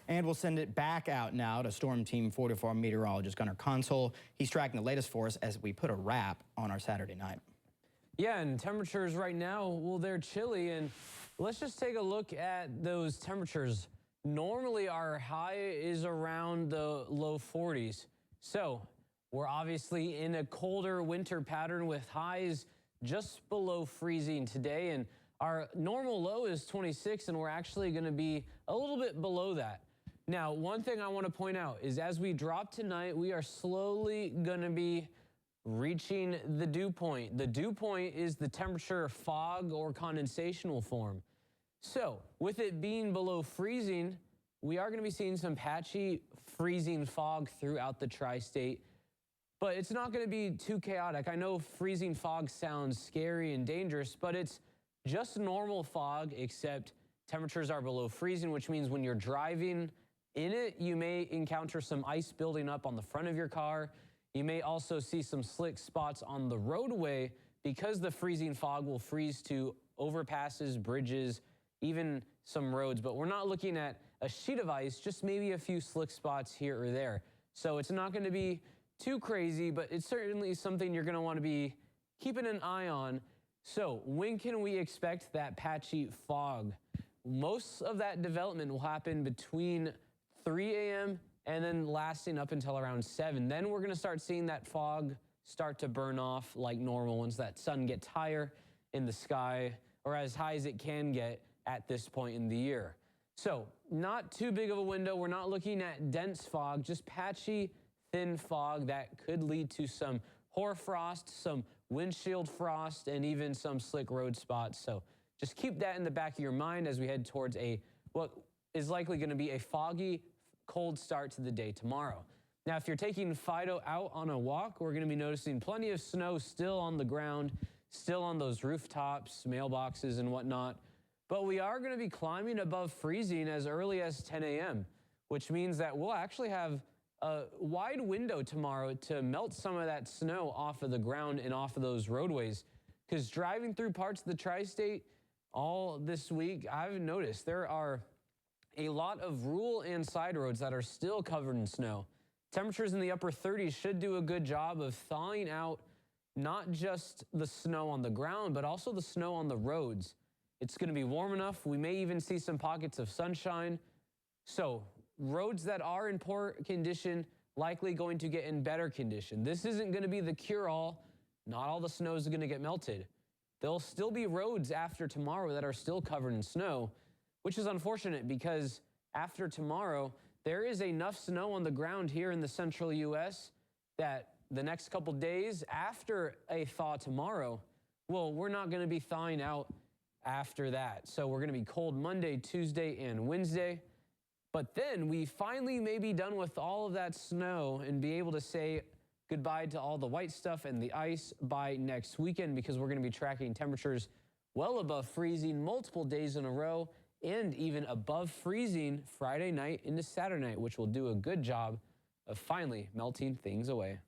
And we'll send it back out now to Storm Team 44 meteorologist Gunnar Console. He's tracking the latest for us as we put a wrap on our Saturday night. Yeah, and temperatures right now, well, they're chilly. And let's just take a look at those temperatures. Normally, our high is around the low 40s. So we're obviously in a colder winter pattern with highs just below freezing today. And our normal low is 26, and we're actually going to be a little bit below that. Now, one thing I want to point out is as we drop tonight, we are slowly going to be reaching the dew point. The dew point is the temperature fog or condensation will form. So with it being below freezing, we are going to be seeing some patchy freezing fog throughout the tri-state, but it's not going to be too chaotic. I know freezing fog sounds scary and dangerous, but it's just normal fog, except temperatures are below freezing, which means when you're driving in it, you may encounter some ice building up on the front of your car. You may also see some slick spots on the roadway because the freezing fog will freeze to overpasses, bridges, even some roads. But we're not looking at a sheet of ice, just maybe a few slick spots here or there. So it's not going to be too crazy, but it's certainly something you're going to want to be keeping an eye on. So when can we expect that patchy fog? Most of that development will happen between 3 a.m. and then lasting up until around 7. Then we're going to start seeing that fog start to burn off like normal once that sun gets higher in the sky, or as high as it can get at this point in the year. So not too big of a window. We're not looking at dense fog, just patchy, thin fog that could lead to some hoarfrost, some windshield frost, and even some slick road spots. So just keep that in the back of your mind as we head towards what is likely going to be a foggy, cold start to the day tomorrow. Now, if you're taking Fido out on a walk, we're going to be noticing plenty of snow still on the ground, still on those rooftops, mailboxes, and whatnot. But we are going to be climbing above freezing as early as 10 a.m., which means that we'll actually have a wide window tomorrow to melt some of that snow off of the ground and off of those roadways. Because driving through parts of the tri-state all this week, I've noticed there are a lot of rural and side roads that are still covered in snow. Temperatures in the upper 30s should do a good job of thawing out not just the snow on the ground, but also the snow on the roads. It's going to be warm enough. We may even see some pockets of sunshine. So roads that are in poor condition likely going to get in better condition. This isn't going to be the cure-all. Not all the snow is going to get melted. There'll still be roads after tomorrow that are still covered in snow, which is unfortunate because after tomorrow, there is enough snow on the ground here in the central U.S. that the next couple days after a thaw tomorrow, well, we're not going to be thawing out after that. So we're going to be cold Monday, Tuesday, and Wednesday. But then we finally may be done with all of that snow and be able to say goodbye to all the white stuff and the ice by next weekend, because we're going to be tracking temperatures well above freezing multiple days in a row, and even above freezing Friday night into Saturday night, which will do a good job of finally melting things away.